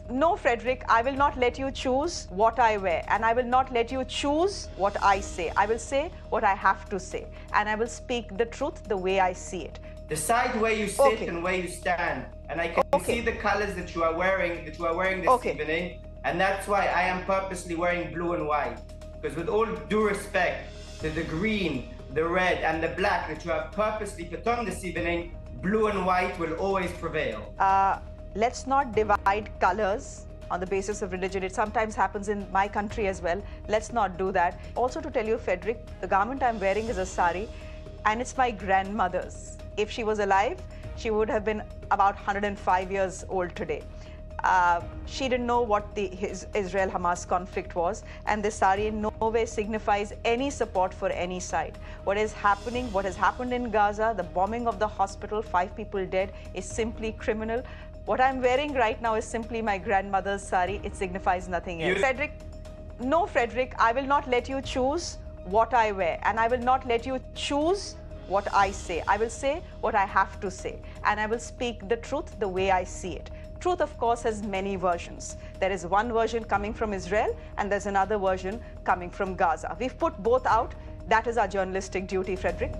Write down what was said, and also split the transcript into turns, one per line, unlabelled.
No, Frederick, I will not let you choose what I wear, and I will not let you choose what I say. I will say what I have to say, and I will speak the truth the way I see it.
Decide where you sit and where you stand. And I can see the colors that you are wearing, this evening, and that's why I am purposely wearing blue and white. Because with all due respect to the green, the red, and the black that you have purposely put on this evening, blue and white will always prevail.
Let's not divide colors on the basis of religion. It sometimes happens in my country as well. Let's not do that. Also, to tell you, Frederick, the garment I'm wearing is a sari, and it's my grandmother's. If she was alive, she would have been about 105 years old today. She didn't know what the Israel-Hamas conflict was, and this sari in no way signifies any support for any side. What has happened in Gaza, the bombing of the hospital, 5 people dead, is simply criminal. What I'm wearing right now is simply my grandmother's sari. It signifies nothing else. No, Frederick, I will not let you choose what I wear, and I will not let you choose what I say. I will say what I have to say, and I will speak the truth the way I see it. Truth, of course, has many versions. There is one version coming from Israel, and there's another version coming from Gaza. We've put both out. That is our journalistic duty, Frederick.